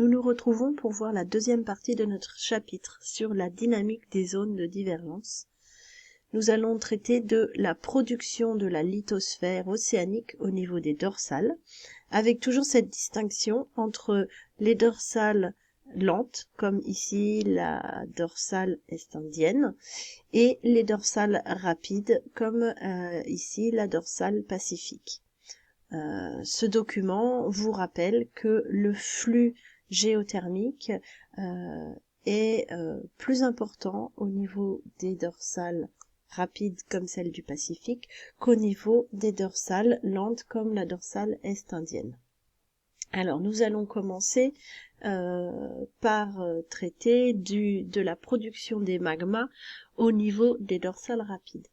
Nous nous retrouvons pour voir la deuxième partie de notre chapitre sur la dynamique des zones de divergence. Nous allons traiter de la production de la lithosphère océanique au niveau des dorsales, avec toujours cette distinction entre les dorsales lentes, comme ici la dorsale est-indienne, et les dorsales rapides, comme ici la dorsale pacifique. Ce document vous rappelle que le flux géothermique est plus important au niveau des dorsales rapides comme celle du Pacifique qu'au niveau des dorsales lentes comme la dorsale est-indienne. Alors nous allons commencer par traiter de la production des magmas au niveau des dorsales rapides.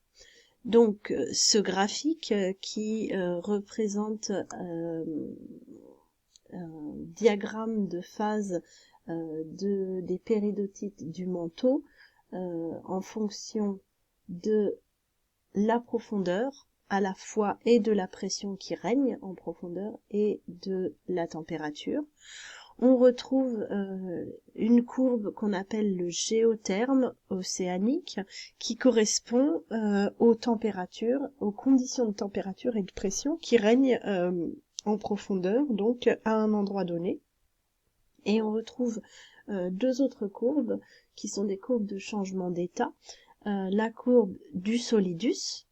Donc ce graphique qui représente un diagramme de phase des péridotites du manteau en fonction de la profondeur à la fois et de la pression qui règne en profondeur et de la température. On retrouve une courbe qu'on appelle le géotherme océanique qui correspond aux températures, aux conditions de température et de pression qui règnent en profondeur, donc à un endroit donné. Et on retrouve deux autres courbes qui sont des courbes de changement d'état. La courbe du solidus,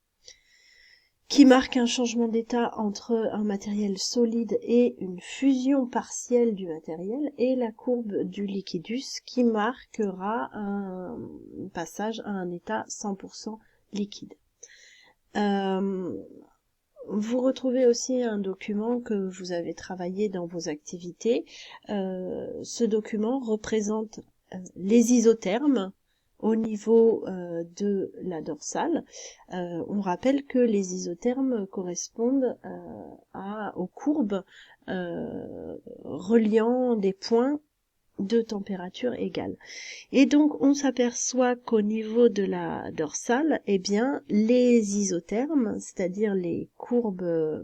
qui marque un changement d'état entre un matériel solide et une fusion partielle du matériel, et la courbe du liquidus, qui marquera un passage à un état 100% liquide. Vous retrouvez aussi un document que vous avez travaillé dans vos activités. Ce document représente les isothermes au niveau de la dorsale. On rappelle que les isothermes correspondent aux courbes reliant des points de température égale. Et donc on s'aperçoit qu'au niveau de la dorsale, eh bien les isothermes, c'est-à-dire les courbes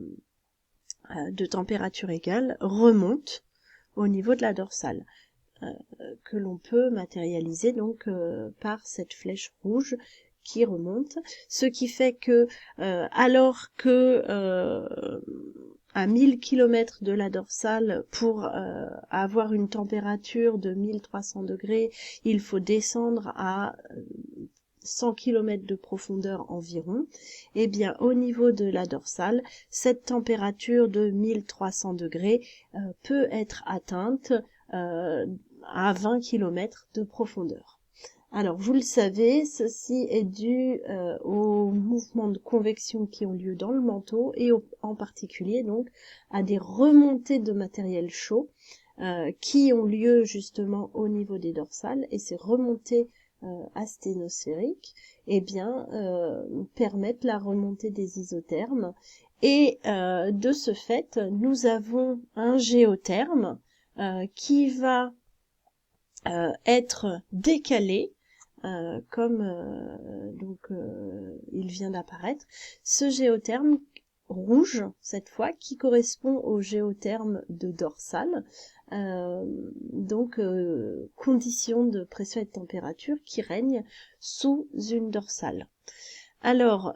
de température égale, remontent au niveau de la dorsale, que l'on peut matérialiser donc par cette flèche rouge qui remonte, ce qui fait que alors que à 1000 km de la dorsale, pour avoir une température de 1300 degrés, il faut descendre à 100 km de profondeur environ, et bien au niveau de la dorsale, cette température de 1300 degrés peut être atteinte à 20 km de profondeur. Alors, vous le savez, ceci est dû aux mouvements de convection qui ont lieu dans le manteau et en particulier donc à des remontées de matériel chaud qui ont lieu justement au niveau des dorsales, et ces remontées asténosphériques permettent la remontée des isothermes, et de ce fait nous avons un géotherme qui va être décalé il vient d'apparaître, ce géotherme rouge cette fois qui correspond au géotherme de dorsale, conditions de pression et de température qui règnent sous une dorsale. Alors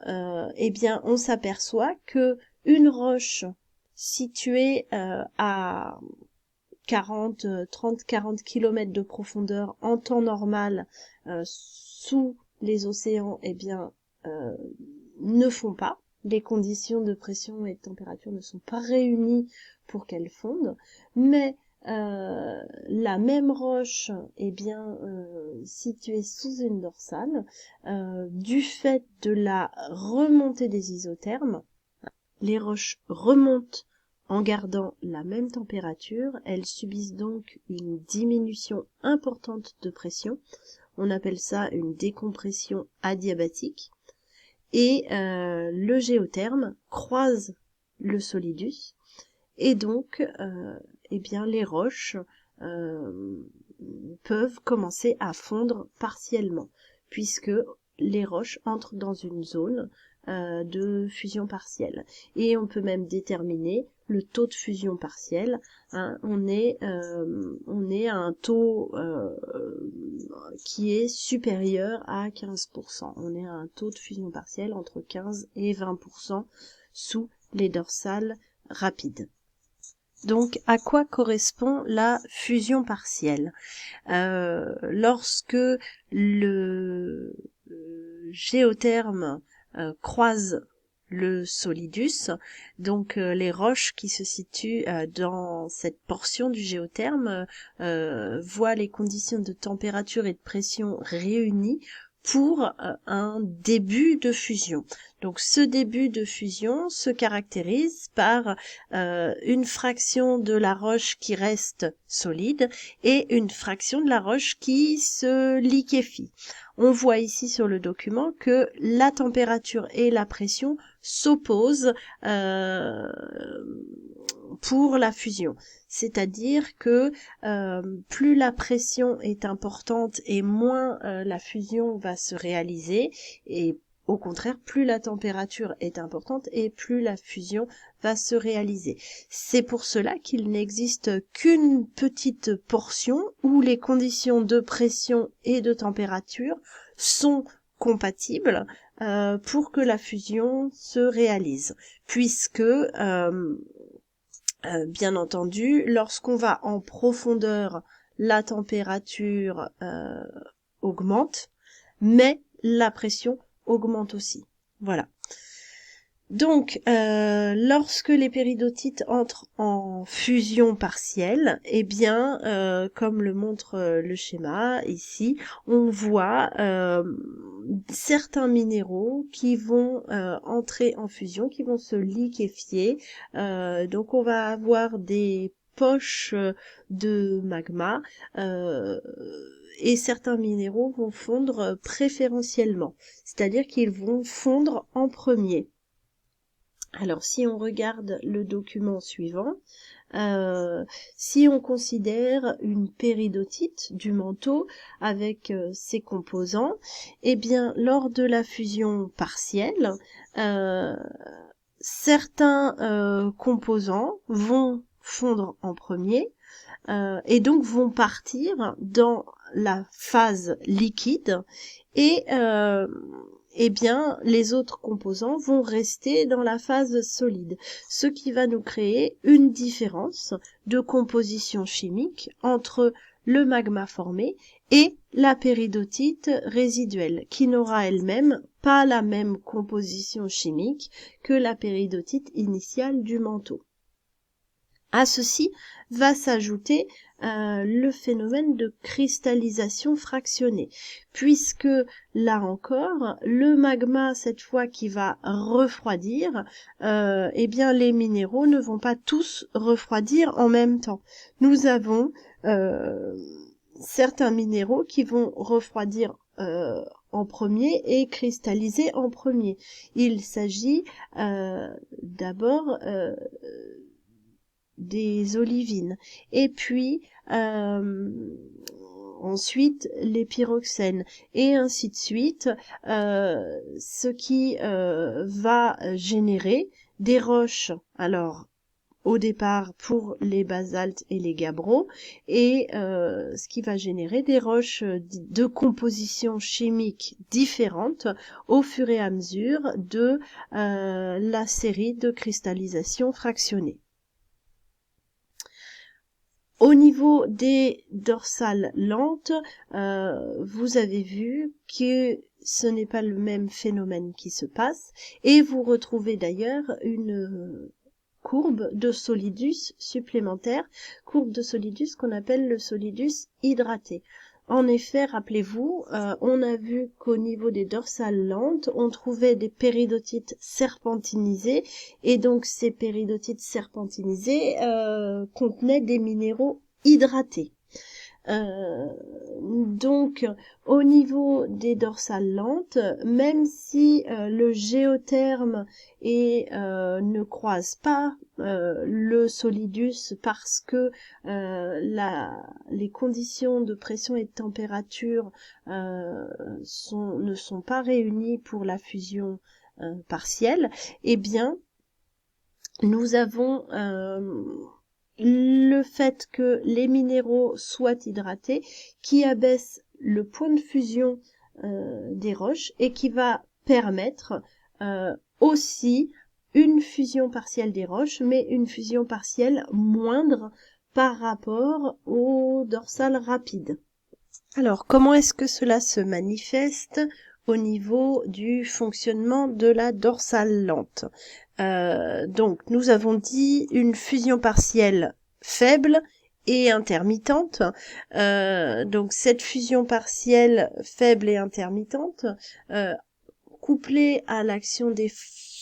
on s'aperçoit que une roche située à 30-40 km de profondeur en temps normal sous les océans ne font pas. Les conditions de pression et de température ne sont pas réunies pour qu'elles fondent, mais la même roche située sous une dorsale, du fait de la remontée des isothermes, les roches remontent en gardant la même température, elles subissent donc une diminution importante de pression. On appelle ça une décompression adiabatique. Et le géotherme croise le solidus. Et donc, les roches peuvent commencer à fondre partiellement, puisque les roches entrent dans une zone de fusion partielle. Et on peut même déterminer le taux de fusion partielle, hein, on est à un taux qui est supérieur à 15%. On est à un taux de fusion partielle entre 15 et 20% sous les dorsales rapides. Donc, à quoi correspond la fusion partielle? Lorsque le géotherme croise le solidus, donc les roches qui se situent dans cette portion du géotherme voient les conditions de température et de pression réunies pour un début de fusion. Donc ce début de fusion se caractérise par une fraction de la roche qui reste solide et une fraction de la roche qui se liquéfie. On voit ici sur le document que la température et la pression s'opposent pour la fusion. C'est-à-dire que plus la pression est importante et moins la fusion va se réaliser, et au contraire, plus la température est importante et plus la fusion va se réaliser. C'est pour cela qu'il n'existe qu'une petite portion où les conditions de pression et de température sont compatibles pour que la fusion se réalise, puisque bien entendu, lorsqu'on va en profondeur, la température augmente, mais la pression augmente aussi. Voilà. Donc, lorsque les péridotites entrent en fusion partielle, eh bien, comme le montre le schéma ici, on voit certains minéraux qui vont entrer en fusion, qui vont se liquéfier. Donc, on va avoir des poches de magma et certains minéraux vont fondre préférentiellement, c'est-à-dire qu'ils vont fondre en premier. Alors, si on regarde le document suivant, si on considère une péridotite du manteau avec ses composants, eh bien, lors de la fusion partielle, certains composants vont fondre en premier et donc vont partir dans la phase liquide et eh bien, les autres composants vont rester dans la phase solide, ce qui va nous créer une différence de composition chimique entre le magma formé et la péridotite résiduelle, qui n'aura elle-même pas la même composition chimique que la péridotite initiale du manteau. À ceci va s'ajouter le phénomène de cristallisation fractionnée, puisque là encore, le magma, cette fois qui va refroidir, eh bien les minéraux ne vont pas tous refroidir en même temps. Nous avons certains minéraux qui vont refroidir en premier et cristalliser en premier. Il s'agit d'abord des olivines, et puis ensuite les pyroxènes, et ainsi de suite, ce qui va générer des roches, alors au départ pour les basaltes et les gabbros, et ce qui va générer des roches de composition chimique différente au fur et à mesure de la série de cristallisation fractionnée. Au niveau des dorsales lentes, vous avez vu que ce n'est pas le même phénomène qui se passe, et vous retrouvez d'ailleurs une courbe de solidus supplémentaire, courbe de solidus qu'on appelle le solidus hydraté. En effet, rappelez-vous, on a vu qu'au niveau des dorsales lentes, on trouvait des péridotites serpentinisées, et donc ces péridotites serpentinisées contenaient des minéraux hydratés. Donc, au niveau des dorsales lentes, même si le géotherme ne croise pas le solidus parce que les conditions de pression et de température ne sont pas réunies pour la fusion partielle, eh bien, nous avons le fait que les minéraux soient hydratés qui abaisse le point de fusion des roches et qui va permettre aussi une fusion partielle des roches, mais une fusion partielle moindre par rapport au dorsal rapide. Alors, comment est-ce que cela se manifeste au niveau du fonctionnement de la dorsale lente? Donc, nous avons dit une fusion partielle faible et intermittente. Donc, cette fusion partielle faible et intermittente, couplée à l'action des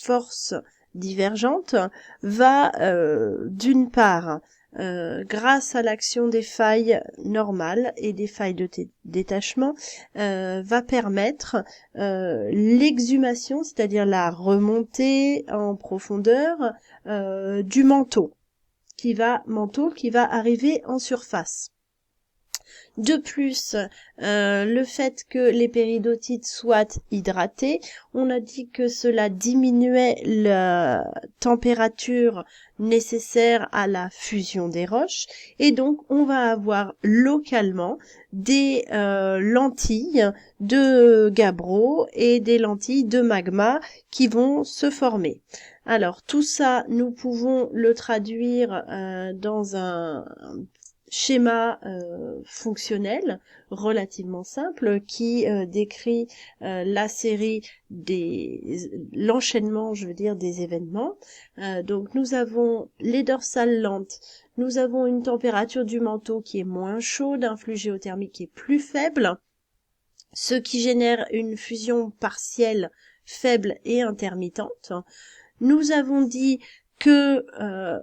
forces divergentes, va d'une part, grâce à l'action des failles normales et des failles de détachement, va permettre l'exhumation, c'est-à-dire la remontée en profondeur du manteau qui va arriver en surface. De plus, le fait que les péridotites soient hydratées, on a dit que cela diminuait la température nécessaire à la fusion des roches, et donc on va avoir localement des lentilles de gabbro et des lentilles de magma qui vont se former. Alors tout ça, nous pouvons le traduire dans un schéma fonctionnel relativement simple qui décrit la série l'enchaînement, je veux dire, des événements. Donc nous avons les dorsales lentes, nous avons une température du manteau qui est moins chaude, un flux géothermique qui est plus faible, ce qui génère une fusion partielle faible et intermittente. Nous avons dit que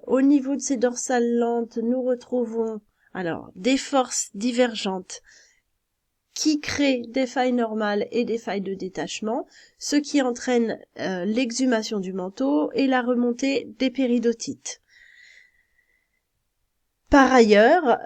au niveau de ces dorsales lentes, nous retrouvons des forces divergentes qui créent des failles normales et des failles de détachement, ce qui entraîne l'exhumation du manteau et la remontée des péridotites. Par ailleurs,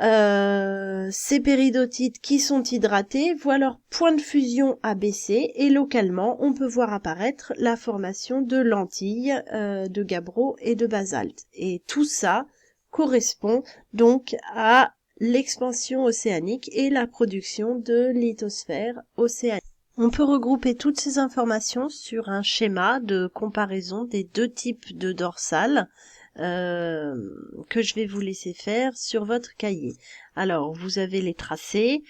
ces péridotites qui sont hydratées voient leur point de fusion abaisser et localement, on peut voir apparaître la formation de lentilles, de gabbro et de basalte. Et tout ça correspond donc à l'expansion océanique et la production de lithosphères océaniques. On peut regrouper toutes ces informations sur un schéma de comparaison des deux types de dorsales que je vais vous laisser faire sur votre cahier. Alors, vous avez les tracés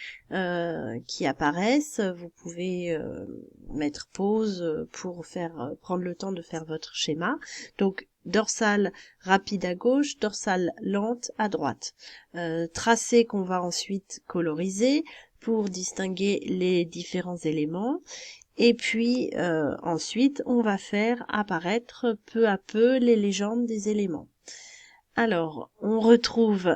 qui apparaissent. Vous pouvez mettre pause pour prendre le temps de faire votre schéma. Donc, dorsale rapide à gauche, dorsale lente à droite. Tracé qu'on va ensuite coloriser pour distinguer les différents éléments. Et puis ensuite, on va faire apparaître peu à peu les légendes des éléments. Alors, on retrouve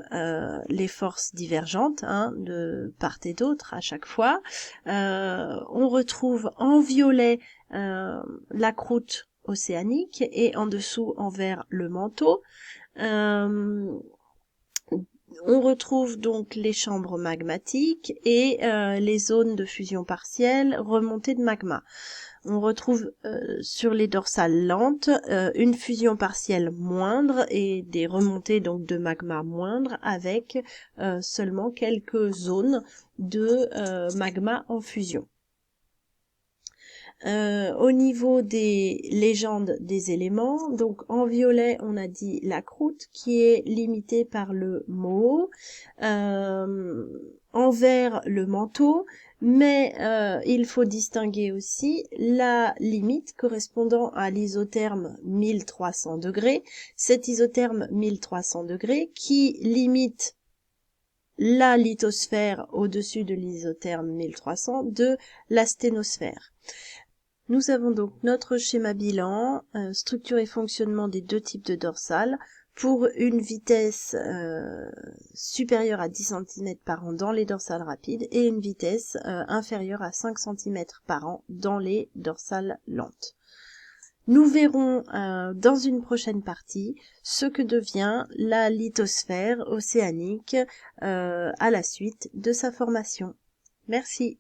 les forces divergentes de part et d'autre à chaque fois. On retrouve en violet la croûte océanique et en dessous en vert le manteau. On retrouve donc les chambres magmatiques et les zones de fusion partielle remontées de magma. On retrouve sur les dorsales lentes une fusion partielle moindre et des remontées donc de magma moindres avec seulement quelques zones de magma en fusion. Au niveau des légendes des éléments, donc en violet on a dit la croûte qui est limitée par le Mo, en vert le manteau, mais il faut distinguer aussi la limite correspondant à l'isotherme 1300 degrés, cet isotherme 1300 degrés qui limite la lithosphère au-dessus de l'isotherme 1300 de la sténosphère. Nous avons donc notre schéma bilan, structure et fonctionnement des deux types de dorsales pour une vitesse supérieure à 10 cm par an dans les dorsales rapides et une vitesse inférieure à 5 cm par an dans les dorsales lentes. Nous verrons dans une prochaine partie ce que devient la lithosphère océanique à la suite de sa formation. Merci.